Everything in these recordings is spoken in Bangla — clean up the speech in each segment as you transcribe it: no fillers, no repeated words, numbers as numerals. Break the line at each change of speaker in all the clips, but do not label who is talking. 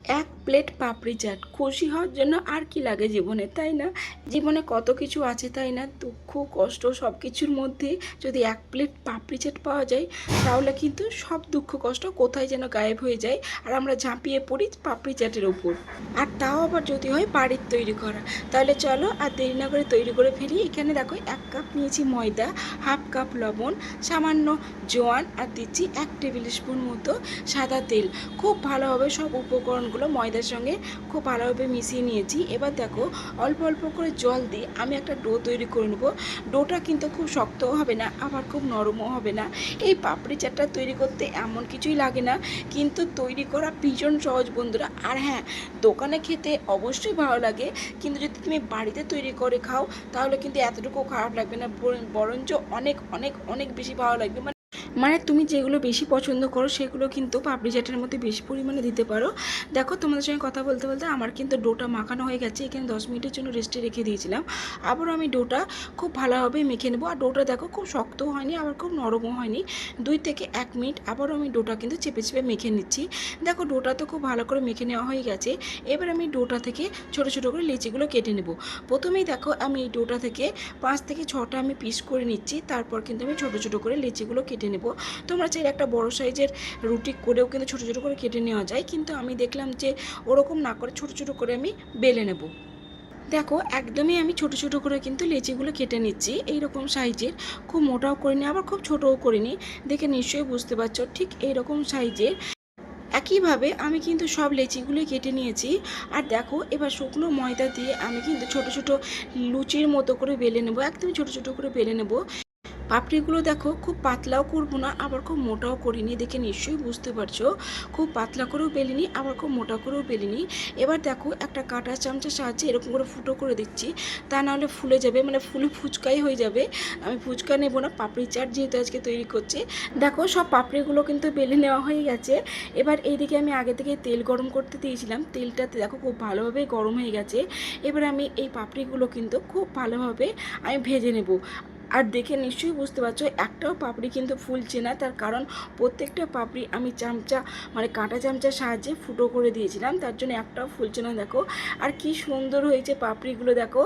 এক প্লেট পাপড়ি চাট, খুশি হওয়ার জন্য আর কি লাগে জীবনে, তাই না? জীবনে কত কিছু আছে, তাই না? দুঃখ কষ্ট সব কিছুর মধ্যে যদি এক প্লেট পাপড়ি চাট পাওয়া যায়, তাহলে কিন্তু সব দুঃখ কষ্ট কোথায় যেন গায়েব হয়ে যায়, আর আমরা ঝাঁপিয়ে পড়ি পাপড়ি চাটের উপর। আর তাও আবার যদি হয় বাড়ির তৈরি করা। তাহলে চলো আর দেরি না করে তৈরি করে ফেলি। এখানে দেখো 1 কাপ নিয়েছি ময়দা, হাফ কাপ লবণ, সামান্য জোয়ান, আর দিচ্ছি 1 টেবিল স্পুন মতো সাদা তেল। খুব ভালোভাবে সব উপকরণগুলো ময়দার সঙ্গে খুব ভালোভাবে মিশিয়ে নিয়েছি। এবার দেখো অল্প অল্প করে জল দিয়ে আমি একটা ডো তৈরি করে নেবো। ডোটা কিন্তু খুব শক্তও হবে না, আবার খুব নরমও হবে না। এই পাপড়ি চাটটা তৈরি করতে এমন কিছুই লাগে না, কিন্তু তৈরি করা ভীষণ সহজ বন্ধুরা। আর হ্যাঁ, দোকানে খেতে অবশ্যই ভালো লাগে, কিন্তু যদি তুমি বাড়িতে তৈরি করে খাও তাহলে কিন্তু এতটুকু খারাপ লাগবে না, বরঞ্চ অনেক অনেক অনেক বেশি ভালো লাগবে। মানে তুমি যেগুলো বেশি পছন্দ করো সেগুলো কিন্তু পাপড়ি চাটের মধ্যে বেশি পরিমাণে দিতে পারো। দেখো তোমাদের সঙ্গে কথা বলতে বলতে আমার কিন্তু ডোটা মাখানো হয়ে গেছে। এখানে 10 মিনিটের জন্য রেস্টে রেখে দিয়েছিলাম। আবারও আমি ডোটা খুব ভালোভাবে মেখে নেবো। আর ডোটা দেখো খুব শক্তও হয়নি, আবার খুব নরমও হয়নি। 2 থেকে 1 মিনিট আবারও আমি ডোটা কিন্তু চেপে চেপে মেখে নিচ্ছি। দেখো ডোটা তো খুব ভালো করে মেখে নেওয়া হয়ে গেছে। এবার আমি ডোটা থেকে ছোটো ছোটো করে লেচিগুলো কেটে নেব। প্রথমেই দেখো আমি এই ডোটা থেকে 5 থেকে 6টা আমি পিস করে নিচ্ছি। তারপর কিন্তু আমি ছোটো ছোটো করে লেচিগুলো কেটে নেব। তোমরা চাইলে একটা বড় সাইজের রুটি করেও কিন্তু ছোটো ছোটো করে কেটে নেওয়া যায়, কিন্তু আমি দেখলাম যে ওরকম না করে ছোটো ছোটো করে আমি বেলে নেব। দেখো একদমই আমি ছোটো ছোটো করে কিন্তু লেচিগুলো কেটে নিচ্ছি, এইরকম সাইজের। খুব মোটাও করিনি, আবার খুব ছোটোও করিনি। দেখে নিশ্চয়ই বুঝতে পারছো, ঠিক এইরকম সাইজের। একইভাবে আমি কিন্তু সব লেচিগুলোই কেটে নিয়েছি। আর দেখো এবার শুকনো ময়দা দিয়ে আমি কিন্তু ছোটো ছোটো লুচির মতো করে বেলে নেবো, একদম ছোটো ছোটো করে বেলে নেবো। পাপড়িগুলো দেখো খুব পাতলাও করবো না, আবার খুব মোটাও করিনি, দেখে নিশ্চয়ই বুঝতে পারছো। খুব পাতলা করেও বেলিনি, আবার খুব মোটা করেও বেলিনি। এবার দেখো একটা কাঁটা চামচের সাহায্যে এরকম করে ফুটো করে দিচ্ছি, তা নাহলে ফুলে যাবে, মানে ফুলে ফুচকাই হয়ে যাবে। আমি ফুচকা নেব না, পাপড়ি চাট যেহেতু আজকে তৈরি করছি। দেখো সব পাপড়িগুলো কিন্তু বেলে নেওয়া হয়ে গেছে। এবার এইদিকে আমি আগে থেকে তেল গরম করতে দিয়েছিলাম, তেলটাতে দেখো খুব ভালোভাবে গরম হয়ে গেছে। এবার আমি এই পাপড়িগুলো কিন্তু খুব ভালোভাবে আমি ভেজে নেব। আর দেখে নিশ্চয়ই বুঝতে পারছো একটাও পাপড়ি কিন্তু ফুলছে না, তার কারণ প্রত্যেকটা পাপড়ি আমি চামচা মানে কাঁটা চামচার সাহায্যে ফুটো করে দিয়েছিলাম, তার জন্য একটাও ফুলছে না। দেখো আর কি সুন্দর হয়েছে পাপড়িগুলো। দেখো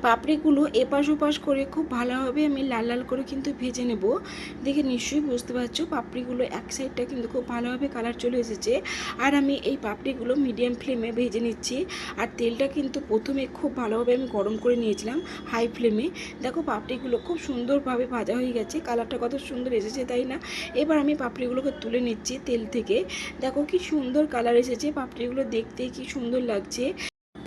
পাপড়িগুলো এপাশ ওপাশ করে খুব ভালোভাবে আমি লাল লাল করে কিন্তু ভেজে নেব। দেখে নিশ্চয়ই বুঝতে পারছো পাপড়িগুলো এক সাইডটা কিন্তু খুব ভালোভাবে কালার চলে এসেছে। আর আমি এই পাপড়িগুলো মিডিয়াম ফ্লেমে ভেজে নিচ্ছি। আর তেলটা কিন্তু প্রথমে খুব ভালোভাবে আমি গরম করে নিয়েছিলাম হাই ফ্লেমে। দেখো পাপড়িগুলো খুব সুন্দরভাবে ভাজা হয়ে গেছে, কালারটা কত সুন্দর এসেছে, তাই না? এবার আমি পাপড়িগুলোকে তুলে নিচ্ছি তেল থেকে। দেখো কি সুন্দর কালার এসেছে, পাপড়িগুলো দেখতে কি সুন্দর লাগছে।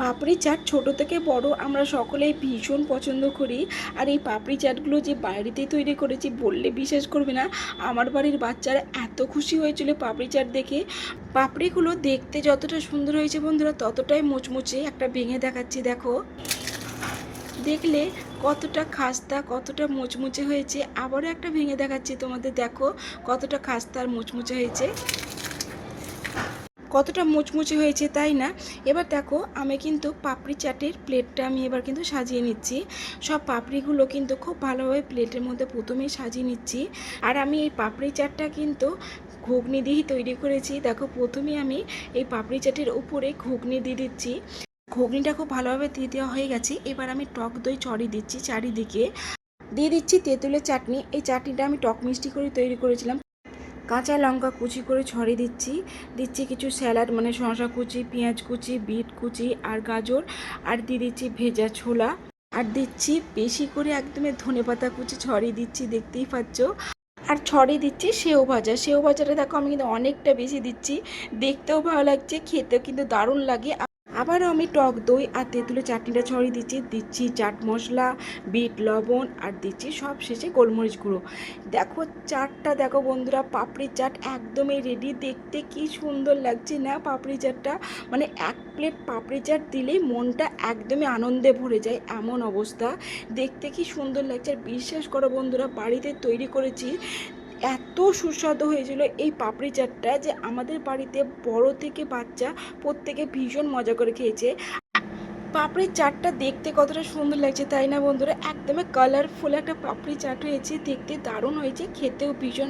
পাপড়ি চাট ছোটো থেকে বড় আমরা সকলেই ভীষণ পছন্দ করি। আর এই পাপড়ি চাটগুলো যে বাড়িতেই তৈরি করেছি বললে বিশ্বাস করবে না, আমার বাড়ির বাচ্চারা এত খুশি হয়েছিল পাপড়ি চাট দেখে। পাপড়িগুলো দেখতে যতটা সুন্দর হয়েছে বন্ধুরা, ততটাই মুচমুচে। একটা ভেঙে দেখাচ্ছি, দেখো দেখলে কতটা খাস্তা কতটা মুচমুচে হয়েছে। আবারও একটা ভেঙে দেখাচ্ছি তোমাদের, দেখো কতটা খাস্তা আর মুচমুচে হয়েছে, কতটা মুচমুচে হয়েছে, তাই না? এবার দেখো আমি কিন্তু পাপড়ি চাটের প্লেটটা আমি এবার কিন্তু সাজিয়ে নিচ্ছি। সব পাপড়িগুলো কিন্তু খুব ভালোভাবে প্লেটের মধ্যে প্রথমেই সাজিয়ে নিচ্ছি। আর আমি এই পাপড়ি চাটটা কিন্তু ঘুগনি দিয়েই তৈরি করেছি। দেখো প্রথমেই আমি এই পাপড়ি চাটের উপরে ঘুগনি দিয়ে দিচ্ছি। ঘুগনিটা খুব ভালোভাবে দিয়ে দেওয়া হয়ে গেছে। এবার আমি টক দই ছড়িয়ে দিচ্ছি চারিদিকে। দিয়ে দিচ্ছি তেঁতুলের চাটনি। এই চাটনিটা আমি টক মিষ্টি করে তৈরি করেছিলাম। কাঁচা লঙ্কা কুচি করে ছড়িয়ে দিচ্ছি। দিচ্ছি কিছু স্যালাড মানে শসা কুচি, পেঁয়াজ কুচি, বিট কুচি আর গাজর। আর দিয়ে দিচ্ছি ভেজা ছোলা। আর দিচ্ছি বেশি করে একদমই ধনেপাতা কুচি ছড়িয়ে দিচ্ছি, দেখতেই পাচ্ছ। আর ছড়িয়ে দিচ্ছি সেও ভাজা। সেও ভাজাটা দেখো আমি কিন্তু অনেকটা বেশি দিচ্ছি, দেখতেও ভালো লাগছে, খেতেও কিন্তু দারুণ লাগে। আবারও আমি টক দই আর তেঁতুলের চাটনিটা ছড়িয়ে দিচ্ছি। দিচ্ছি চাট মশলা, বিট লবণ, আর দিচ্ছি সব শেষে গোলমরিচ গুঁড়ো। দেখো চাটটা দেখো বন্ধুরা, পাপড়ি চাট একদমই রেডি। দেখতে কি সুন্দর লাগছে না পাপড়ি চাটটা, মানে 1 প্লেট পাপড়ি চাট দিলেই মনটা একদমই আনন্দে ভরে যায়, এমন অবস্থা। দেখতে কি সুন্দর লাগছে। আর বিশ্বাস করো বন্ধুরা, বাড়িতে তৈরি করেছি, এত সুস্বাদু হয়েছিল এই পাপড়ি চাটটা যে আমাদের বাড়িতে বড় থেকে বাচ্চা প্রত্যেকে ভীষণ মজা করে খেয়েছে। পাপড়ির চাটটা দেখতে কতটা সুন্দর লাগছে, তাই না বন্ধুরা? একদমই কালারফুল একটা পাপড়ি চাট হয়েছে, দেখতে দারুণ হয়েছে, খেতেও ভীষণ